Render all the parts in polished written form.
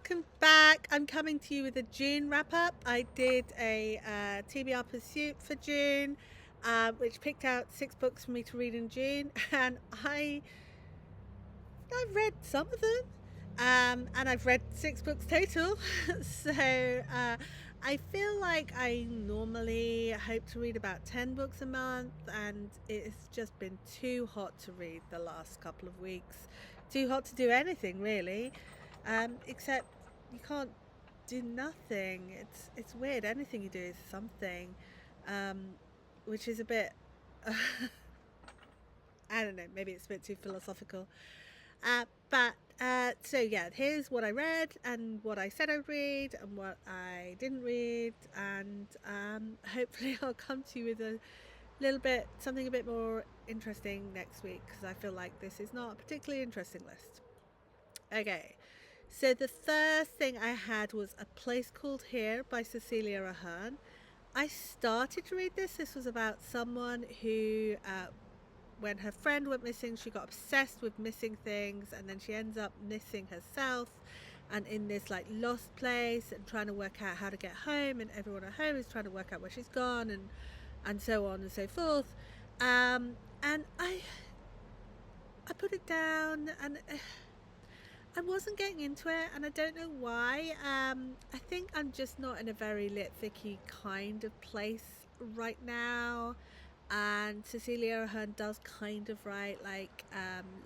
welcome back. I'm coming to you with a June wrap up. I did a TBR pursuit for June, which picked out 6 books for me to read in June, and I've read some of them, and I've read 6 books total. So I feel like I normally hope to read about 10 books a month, and it's just been too hot to read the last couple of weeks. Too hot to do anything really. Except you can't do nothing. It's weird. Anything you do is something, um, which is a bit. I don't know. Maybe it's a bit too philosophical. But so yeah, here's what I read and what I said I'd read and what I didn't read, and hopefully I'll come to you with a little bit something a bit more interesting next week, because I feel like this is not a particularly interesting list. Okay. So the first thing I had was A Place Called Here by Cecelia Ahern. I started to read this. This was about someone who, when her friend went missing, she got obsessed with missing things, and then she ends up missing herself and in this like lost place and trying to work out how to get home, and everyone at home is trying to work out where she's gone, and so on and so forth. And I put it down, and I wasn't getting into it, and I don't know why. I think I'm just not in a very lit-ficky kind of place right now. And Cecelia Ahern does kind of write like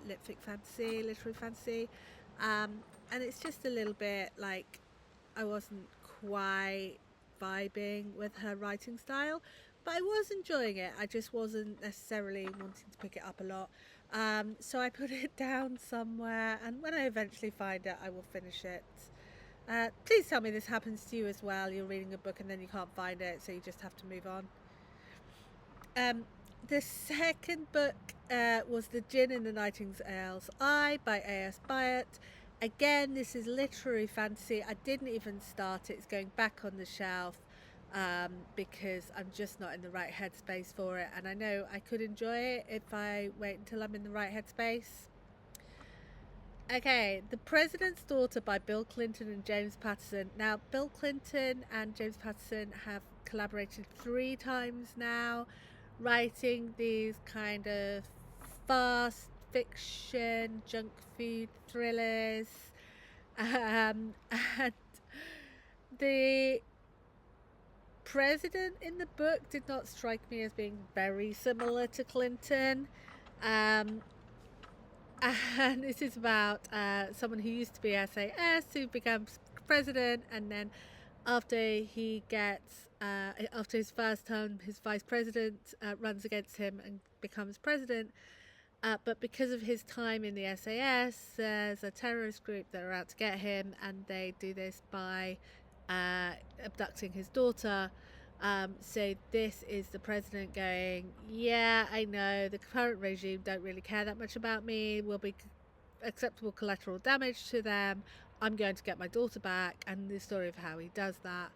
lit-fic fantasy, literary fantasy. Um, and it's just a little bit like I wasn't quite vibing with her writing style, but I was enjoying it. I just wasn't necessarily wanting to pick it up a lot. So I put it down somewhere, and when I eventually find it, I will finish it. Please tell me this happens to you as well. You're reading a book and then you can't find it, so you just have to move on. The second book was The Djinn in the Nightingale's Eye by A.S. Byatt. Again, this is literary fantasy. I didn't even start it. It's going back on the shelf because I'm just not in the right headspace for it. And I know I could enjoy it if I wait until I'm in the right headspace. Okay, The President's Daughter by Bill Clinton and James Patterson. Now, Bill Clinton and James Patterson have collaborated 3 times now, writing these kind of fast fiction, junk food thrillers. And the president in the book did not strike me as being very similar to Clinton. And this is about someone who used to be SAS who becomes president, and then after he gets after his first term, his vice president runs against him and becomes president. But because of his time in the SAS, there's a terrorist group that are out to get him, and they do this by abducting his daughter. So this is the president going, yeah, I know the current regime don't really care that much about me, will be acceptable collateral damage to them, I'm going to get my daughter back, and the story of how he does that.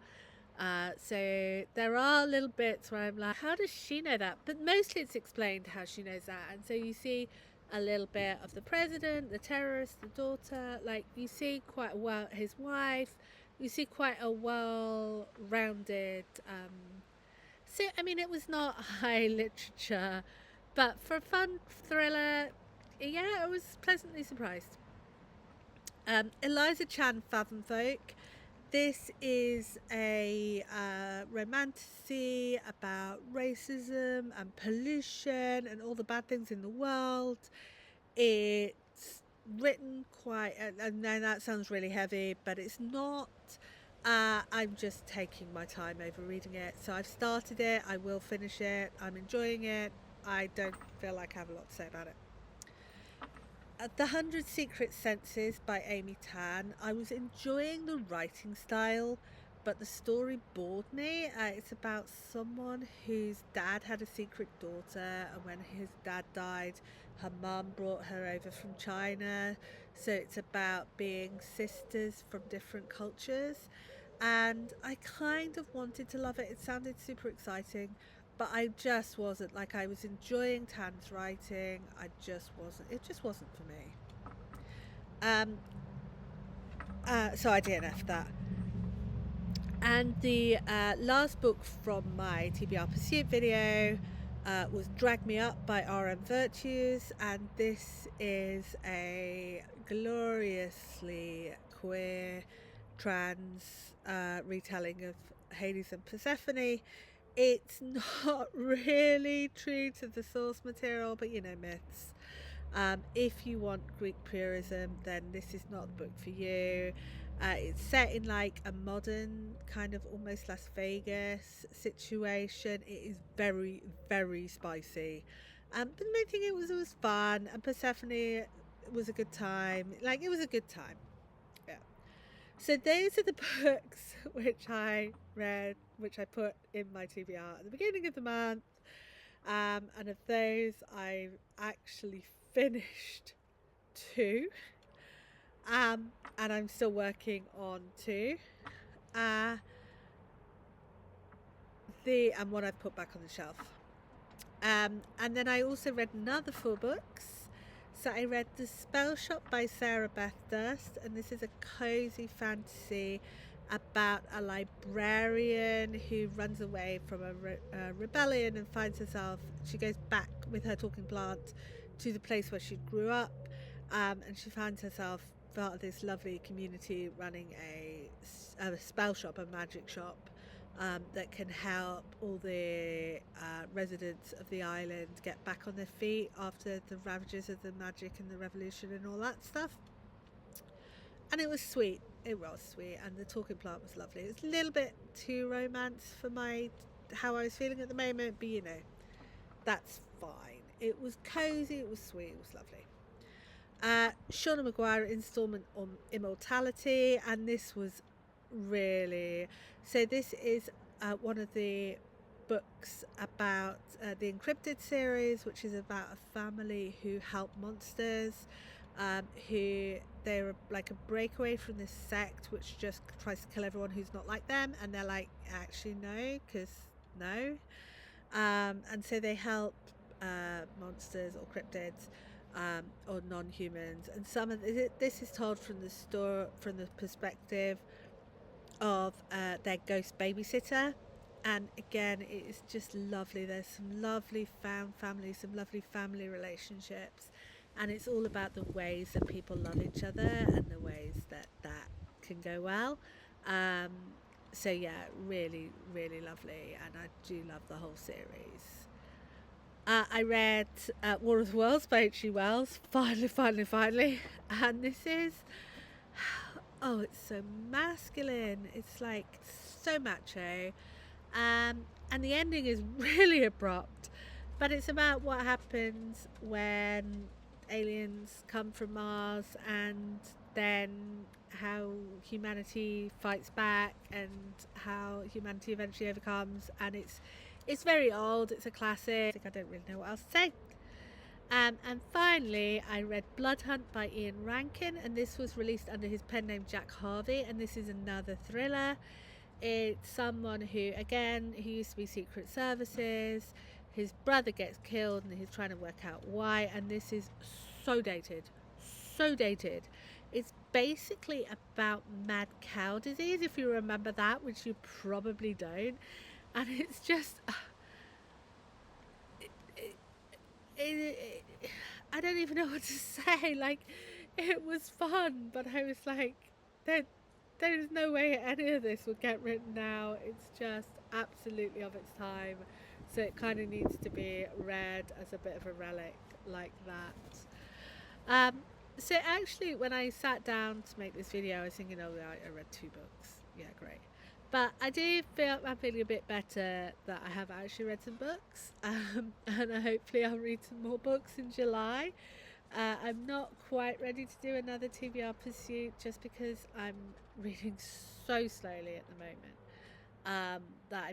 So there are little bits where I'm like, how does she know that? But mostly it's explained how she knows that. And so you see a little bit of the president, the terrorist, the daughter, like you see quite well his wife, you see quite a well-rounded so I mean it was not high literature, but for a fun thriller, yeah, I was pleasantly surprised. Eliza Chan Fathomfolk. This is a romantasy about racism and pollution and all the bad things in the world. It's written quite, and then that sounds really heavy, but it's not. I'm just taking my time over reading it. So I've started it, I will finish it, I'm enjoying it. I don't feel like I have a lot to say about it. The 100 Secret Senses by Amy Tan. I was enjoying the writing style, but the story bored me. It's about someone whose dad had a secret daughter, and when his dad died, her mum brought her over from China. So it's about being sisters from different cultures. And I kind of wanted to love it. It sounded super exciting, but I just wasn't. Like, I was enjoying Tan's writing. It just wasn't for me. So I DNF'd that. And the last book from my TBR Pursuit video was Drag Me Up by R.M. Virtues, and this is a gloriously queer trans retelling of Hades and Persephone. It's not really true to the source material, but you know, myths. If you want Greek purism, then this is not the book for you. It's set in like a modern kind of almost Las Vegas situation. It is very, very spicy. But the main thing, it was fun, and Persephone was a good time. Like, it was a good time. Yeah. So those are the books which I read, which I put in my TBR at the beginning of the month. And of those, I've actually finished 2. And I'm still working on 2. And one I've put back on the shelf. And then I also read another 4 books. So I read The Spellshop by Sarah Beth Durst, and this is a cozy fantasy about a librarian who runs away from a rebellion and finds herself, she goes back with her talking plant to the place where she grew up, and she finds herself part of this lovely community running a spell shop, a magic shop, that can help all the residents of the island get back on their feet after the ravages of the magic and the revolution and all that stuff. And it was sweet. It was sweet, and the talking plant was lovely. It was a little bit too romance for how I was feeling at the moment, but you know, that's fine. It was cozy, it was sweet, it was lovely. Seanan McGuire Installment on Immortality, and this was really, so this is one of the books about the Encrypted series, which is about a family who help monsters, who they're like a breakaway from this sect which just tries to kill everyone who's not like them, and they're like, actually no, because no. And so they help monsters or cryptids, or non-humans, and some of this is told from the perspective of their ghost babysitter. And again, it is just lovely. There's some lovely found families, some lovely family relationships, and it's all about the ways that people love each other and the ways that can go well. So yeah, really, really lovely, and I do love the whole series. I read War of the Worlds by H.G. Wells, finally, and this is, oh, it's so masculine, it's like so macho, and the ending is really abrupt, but it's about what happens when aliens come from Mars, and then how humanity fights back and how humanity eventually overcomes, and it's very old, it's a classic, I don't really know what else to say. And finally, I read Blood Hunt by Ian Rankin, and this was released under his pen name Jack Harvey, and this is another thriller. It's someone who, again, he used to be Secret Services, his brother gets killed and he's trying to work out why, and this is so dated. It's basically about mad cow disease, if you remember that, which you probably don't. And it's just, I don't even know what to say. Like, it was fun, but I was like, there's no way any of this would get written now. It's just absolutely of its time. So it kind of needs to be read as a bit of a relic like that. So actually, when I sat down to make this video, I was thinking, oh, I read 2 books. Yeah, great. But I do feel I'm feeling a bit better that I have actually read some books, and hopefully I'll read some more books in July. I'm not quite ready to do another TBR Pursuit just because I'm reading so slowly at the moment, that I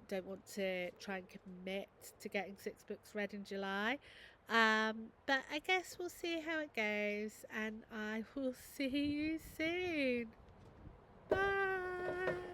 don't want to try and commit to getting 6 books read in July. But I guess we'll see how it goes, and I will see you soon. Bye.